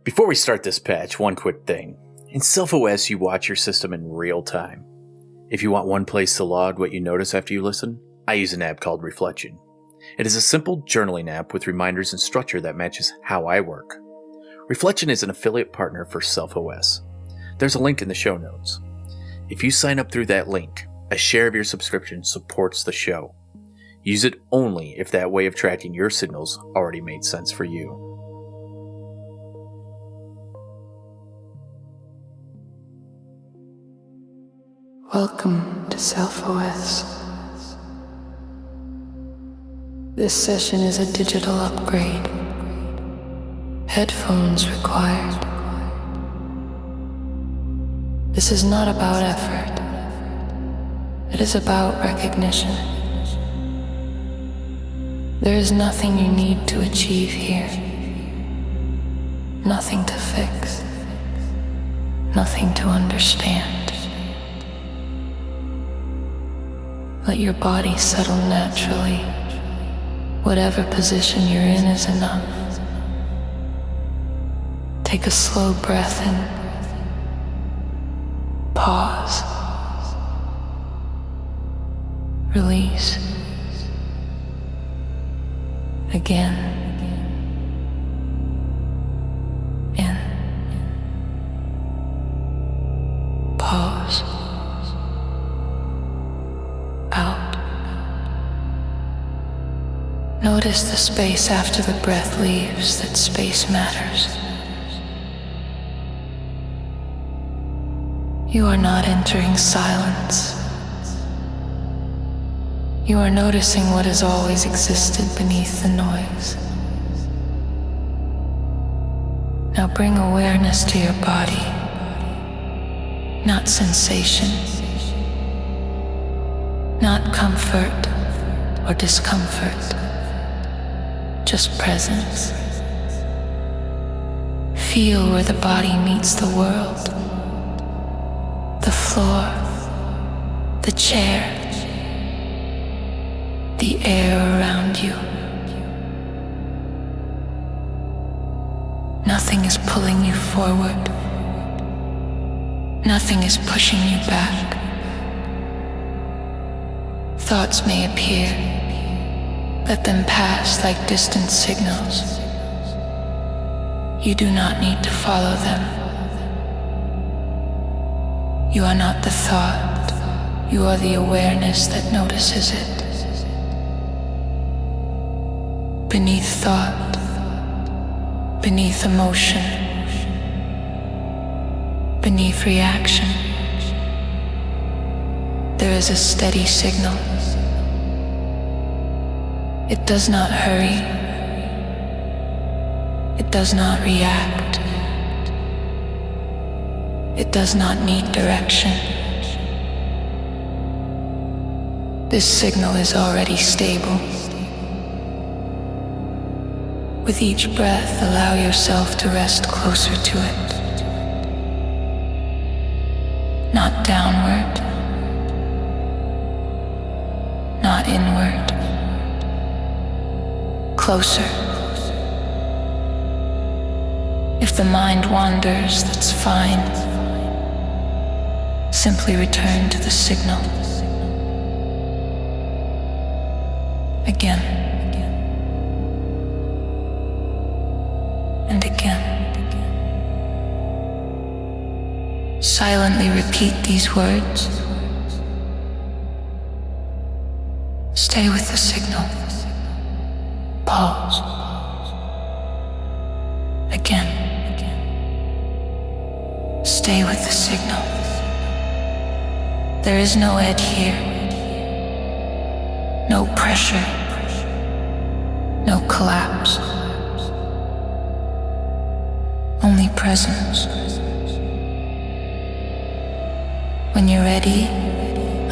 Before we start this patch, one quick thing. In SelfOS, you watch your system in real time. If you want one place to log what you notice after you listen, I use an app called Reflection. It is a simple journaling app with reminders and structure that matches how I work. Reflection is an affiliate partner for SelfOS. There's a link in the show notes. If you sign up through that link, a share of your subscription supports the show. Use it only if that way of tracking your signals already made sense for you. Welcome to SelfOS. This session is a digital upgrade. Headphones required. This is not about effort. It is about recognition. There is nothing you need to achieve here. Nothing to fix. Nothing to understand. Let your body settle naturally. Whatever position you're in is enough. Take a slow breath in. Pause. Release. Again. In. Pause. Out. Notice the space after the breath leaves. That space matters. You are not entering silence. You are noticing what has always existed beneath the noise. Now bring awareness to your body, not sensation. Not comfort or discomfort, just presence. Feel where the body meets the world, the floor, the chair, the air around you. Nothing is pulling you forward. Nothing is pushing you back. Thoughts may appear. Let them pass like distant signals. You do not need to follow them. You are not the thought. You are the awareness that notices it. Beneath thought, beneath emotion, beneath reaction, there is a steady signal. It does not hurry. It does not react. It does not need direction. This signal is already stable. With each breath, allow yourself to rest closer to it. Not downward. Not inward. Closer. If the mind wanders, that's fine. Simply return to the signal. Again. And again. Silently repeat these words. Stay with the signal. Pause. Again. Stay with the signal. There is no edge here. No pressure. No collapse. Only presence. When you're ready,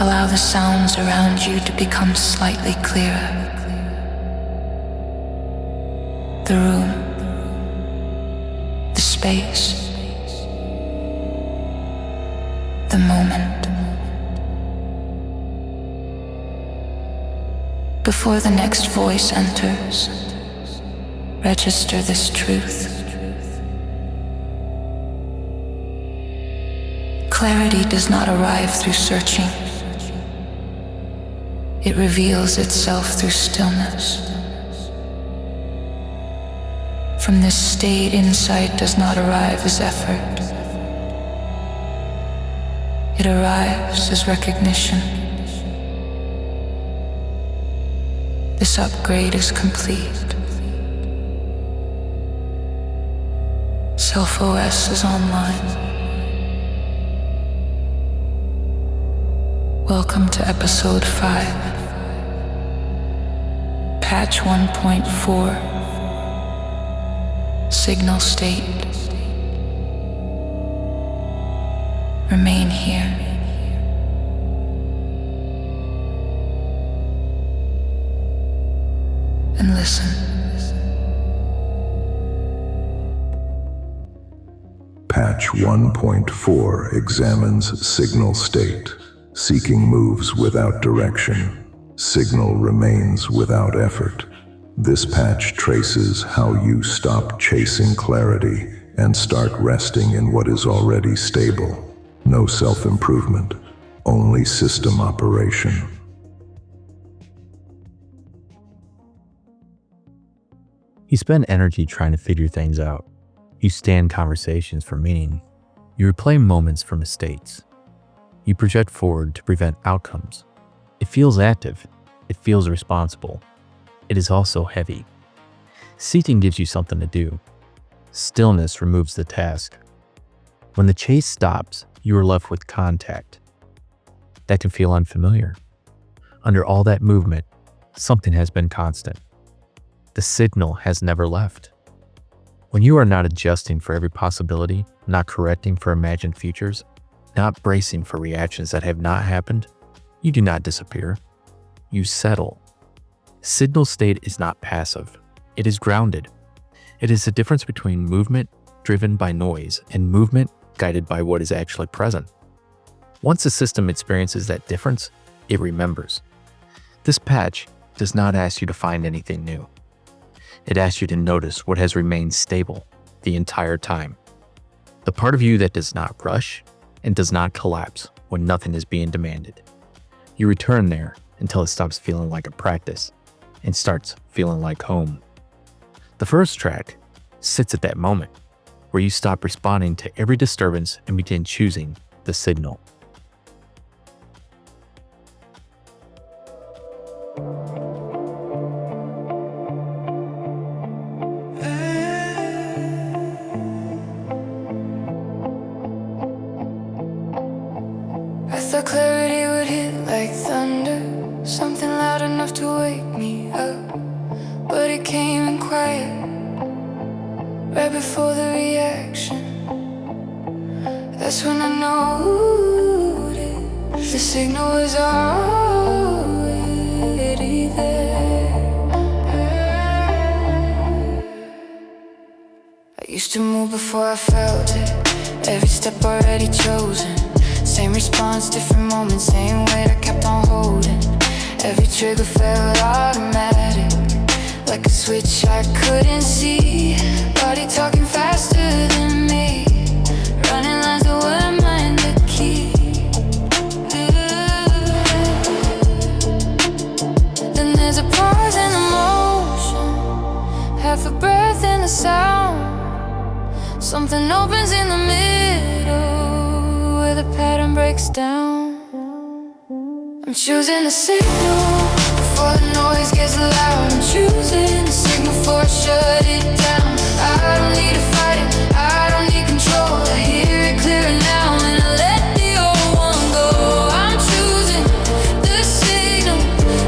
allow the sounds around you to become slightly clearer. The room, the space, the moment. Before the next voice enters, register this truth. Clarity does not arrive through searching. It reveals itself through stillness. From this state, insight does not arrive as effort. It arrives as recognition. This upgrade is complete. Self-OS is online. Welcome to episode 5, patch 1.4, signal state. Remain here. And listen. Patch 1.4 examines signal state. Seeking moves without direction. Signal remains without effort. This patch traces how you stop chasing clarity and start resting in what is already stable. No self-improvement, only system operation. You spend energy trying to figure things out. You stand conversations for meaning. You replay moments for mistakes. You project forward to prevent outcomes. It feels active. It feels responsible. It is also heavy. Seeking gives you something to do. Stillness removes the task. When the chase stops, you are left with contact. That can feel unfamiliar. Under all that movement, something has been constant. The signal has never left. When you are not adjusting for every possibility, not correcting for imagined futures, not bracing for reactions that have not happened, you do not disappear. You settle. Signal state is not passive. It is grounded. It is the difference between movement driven by noise and movement guided by what is actually present. Once the system experiences that difference, it remembers. This patch does not ask you to find anything new. It asks you to notice what has remained stable the entire time. The part of you that does not rush and does not collapse when nothing is being demanded. You return there until it stops feeling like a practice and starts feeling like home. The first track sits at that moment where you stop responding to every disturbance and begin choosing the signal. I thought clarity would hit like thunder, something loud enough to wake me up. But it came in quiet, right before the reaction. That's when I noticed the signal was already there. I used to move before I felt it, every step already chosen. Same response, different moments, same weight I kept on holding. Every trigger felt automatic, like a switch I couldn't see. Body talking faster than me, running lines that were mine to keep. Then there's a pause in the motion, half a breath in the sound. Something opens in the middle where the pattern breaks down. I'm choosing the signal before the noise gets loud. I'm choosing the signal before I shut it down. I don't need to fight it, I don't need control. I hear it clearer now and I let the old one go. I'm choosing the signal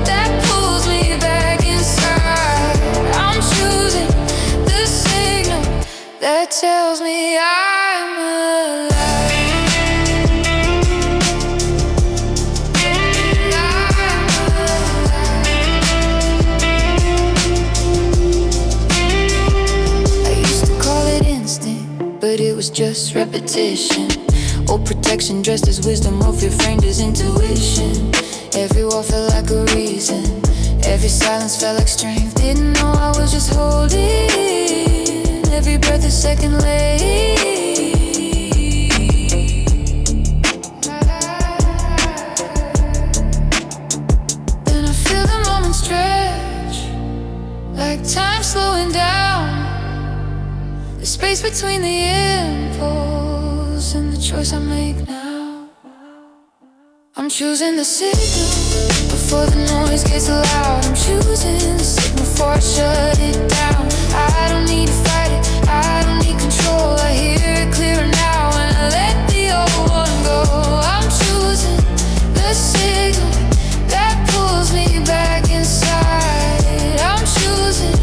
that pulls me back inside. I'm choosing the signal that tells me I'm alive. But it was just repetition. Old protection dressed as wisdom, or fear framed as intuition. Every wall felt like a reason, every silence felt like strength. Didn't know I was just holding every breath a second late. space between the impulse and the choice I make now. I'm choosing the signal before the noise gets loud. I'm choosing the signal before I shut it down. I don't need to fight it, I don't need control. I hear it clearer now when I let the old one go. I'm choosing the signal that pulls me back inside. I'm choosing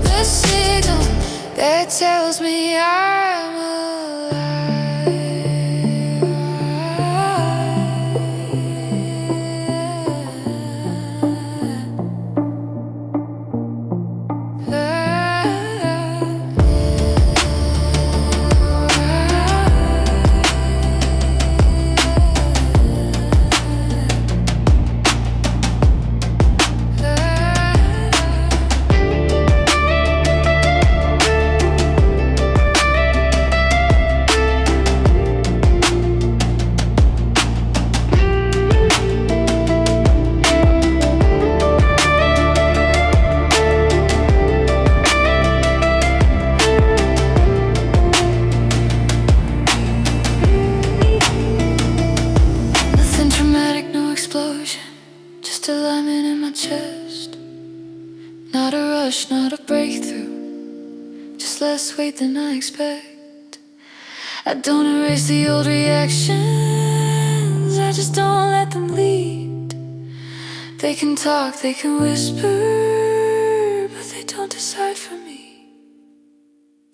the signal that tells me I'm just alignment in my chest. Not a rush, not a breakthrough, just less weight than I expect. I don't erase the old reactions, I just don't let them lead. They can talk, they can whisper, but they don't decide for me.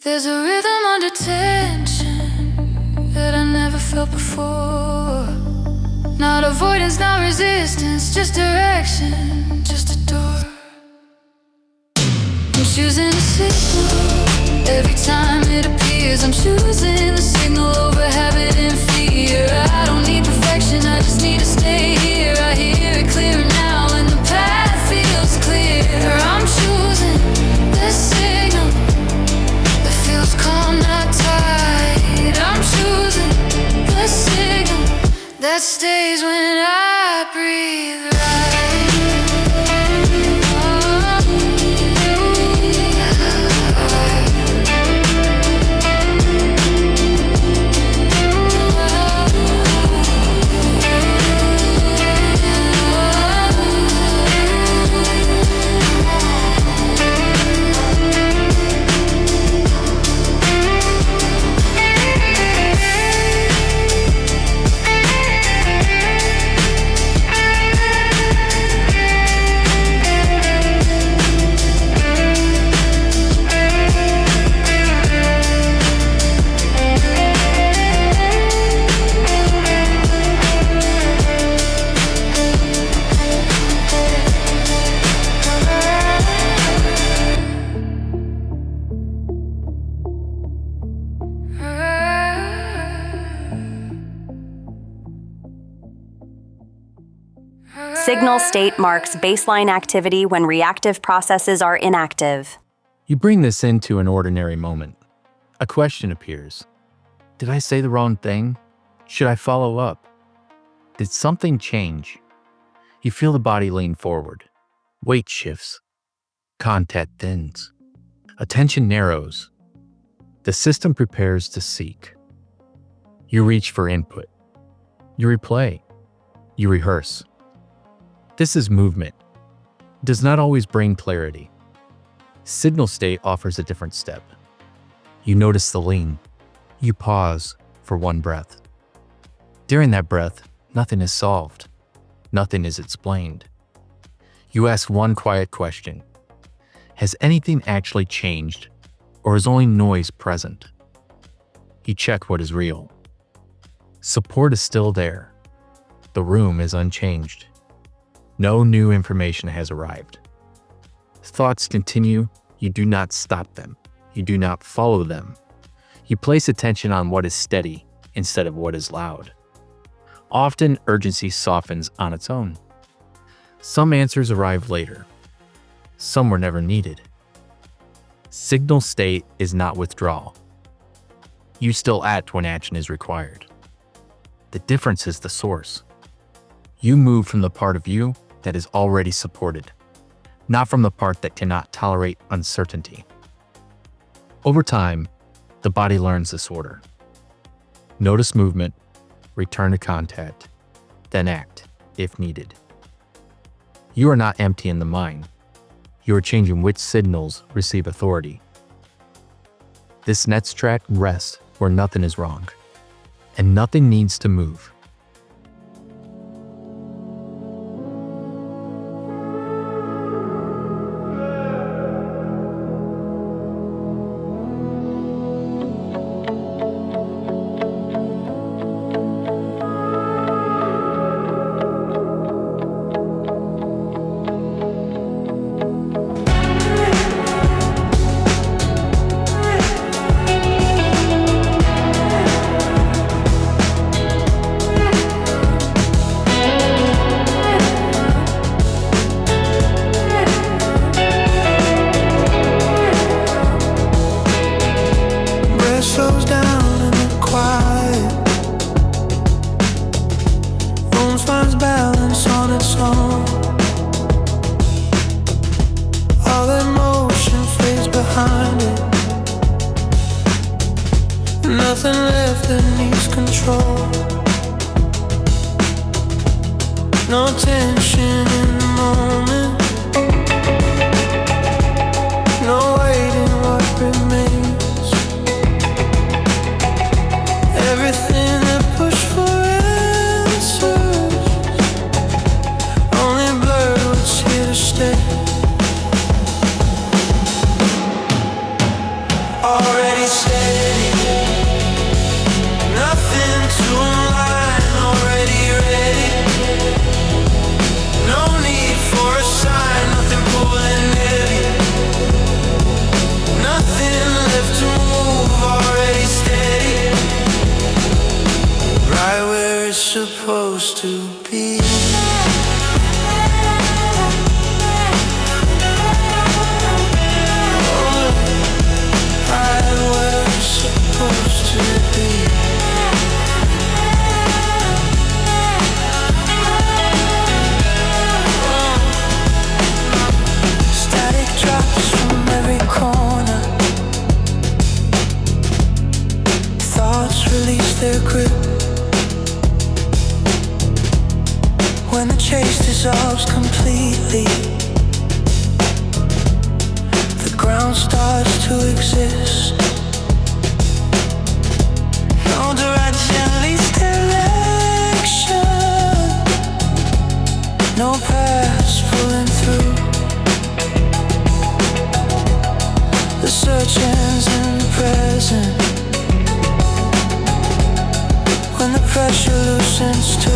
There's a rhythm under tension that I never felt before. Not avoidance, not resistance, just direction, just a door. I'm choosing a signal every time it appears. I'm choosing the signal over habit and fear. I don't need perfection, I just need to stay here. I hear it clearer now and the path feels clear. I'm choosing the signal that feels calm, not tight. I'm choosing the signal that stays when I breathe Signal state marks baseline activity when reactive processes are inactive. You bring this into an ordinary moment. A question appears. Did I say the wrong thing? Should I follow up? Did something change? You feel the body lean forward. Weight shifts. Contact thins. Attention narrows. The system prepares to seek. You reach for input. You replay. You rehearse. This is movement. It does not always bring clarity. Signal state offers a different step. You notice the lean. You pause for one breath. During that breath, nothing is solved. Nothing is explained. You ask one quiet question. Has anything actually changed, or is only noise present? You check what is real. Support is still there. The room is unchanged. No new information has arrived. Thoughts continue. You do not stop them. You do not follow them. You place attention on what is steady instead of what is loud. Often, urgency softens on its own. Some answers arrive later. Some were never needed. Signal state is not withdrawal. You still act when action is required. The difference is the source. You move from the part of you that is already supported, not from the part that cannot tolerate uncertainty. Over time, The body learns this order. Notice movement, return to contact, then act, if needed. You are not empty in the mind. You are changing which signals receive authority. This next track rests where nothing is wrong, and nothing needs to move. Slows down in the quiet. Bones finds balance on its own. All that motion fades behind it. Nothing left that needs control. No tension in the moment. No waiting what remains. Everything that pushed for answers only blurred what's here to stay. Already steady, nothing to align. Already ready, no need for a sign. Nothing pulling heavy, nothing left to move. Already steady, right where it's supposed to be. Right where it's supposed to be. Static drops from every corner. Thoughts release their grip. When the chase dissolves completely, the ground starts to exist. No direction leads direction. No paths pulling through. The search ends in the present. When the pressure loosens too.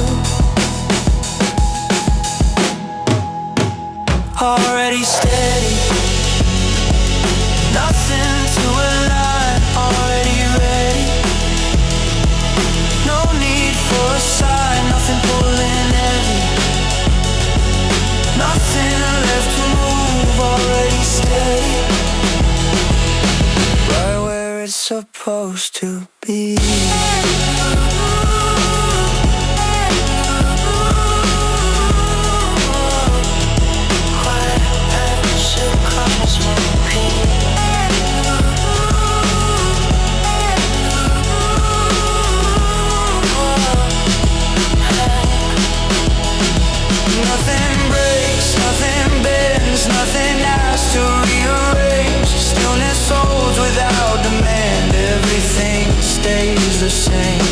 Already steady, nothing to align. Already ready, no need for a sign. Nothing pulling heavy, nothing left to move. Already steady, right where it's supposed to be. Nothing breaks, nothing bends, nothing has to rearrange. Stillness holds without demand. Everything stays the same.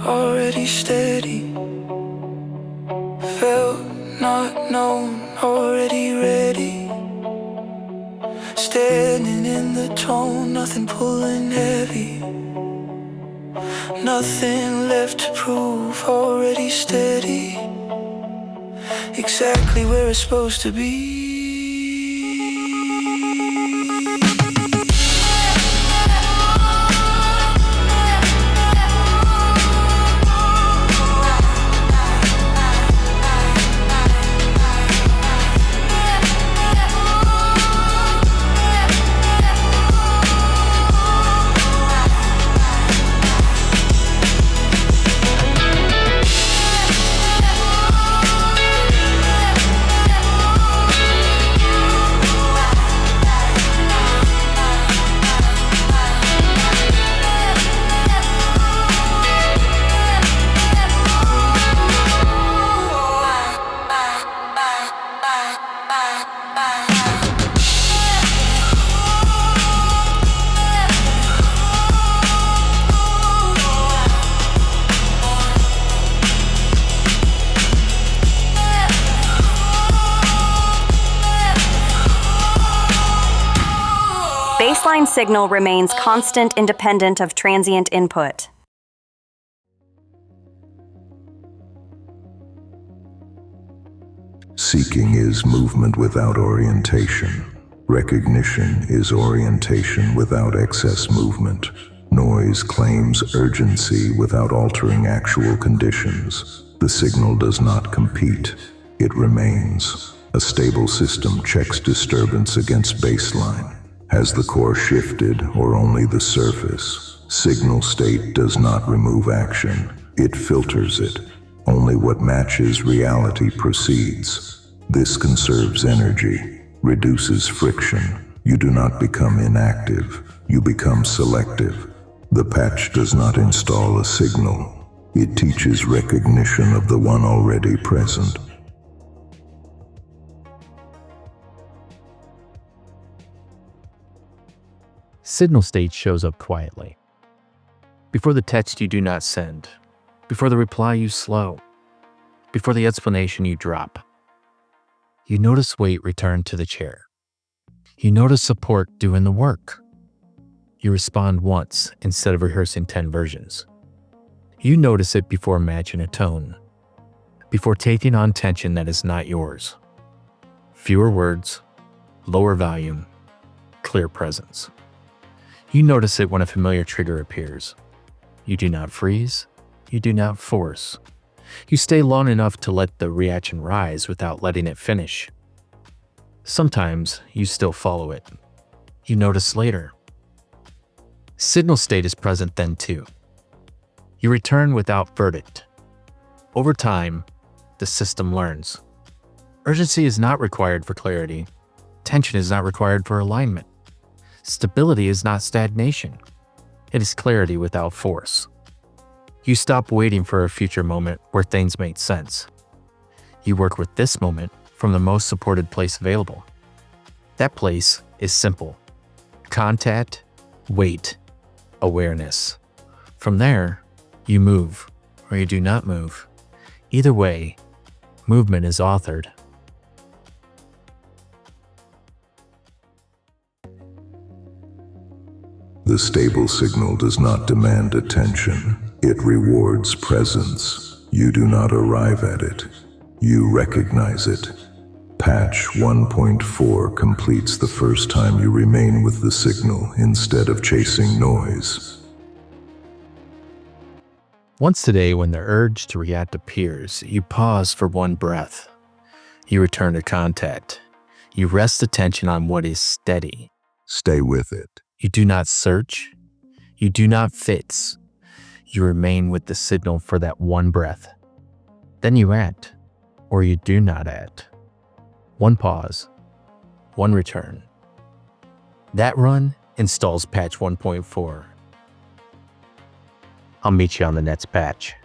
Already steady, felt not known. Already ready, standing in the tone. Nothing pulling heavy, nothing left to prove. Already steady, exactly where it's supposed to be. baseline signal remains constant independent of transient input. Seeking is movement without orientation. Recognition is orientation without excess movement. Noise claims urgency without altering actual conditions. The signal does not compete. It remains. A stable system checks disturbance against baseline. Has the core shifted or only the surface? Signal state does not remove action. It filters it. Only what matches reality proceeds. This conserves energy, reduces friction. You do not become inactive. You become selective. The patch does not install a signal. It teaches recognition of the one already present. Signal state shows up quietly. Before the text you do not send. Before the reply you slow. Before the explanation you drop. You notice weight return to the chair. You notice support doing the work. You respond once instead of rehearsing 10 versions. You notice it before matching a tone. Before taking on tension that is not yours. Fewer words, lower volume, clear presence. You notice it when a familiar trigger appears. You do not freeze. You do not force. You stay long enough to let the reaction rise without letting it finish. Sometimes you still follow it. You notice later. Signal state is present then too. You return without verdict. Over time, the system learns. Urgency is not required for clarity. Tension is not required for alignment. Stability is not stagnation. It is clarity without force. You stop waiting for a future moment where things make sense. You work with this moment from the most supported place available. That place is simple. Contact, weight, awareness. From there, you move or you do not move. Either way, movement is authored. The stable signal does not demand attention. It rewards presence. You do not arrive at it. You recognize it. Patch 1.4 completes the first time you remain with the signal instead of chasing noise. Once today, when the urge to react appears, you pause for one breath. You return to contact. You rest attention on what is steady. Stay with it. You do not search. You do not fix. You remain with the signal for that one breath. Then you act, or you do not act. One pause, one return. That run installs patch 1.4. I'll meet you on the next patch.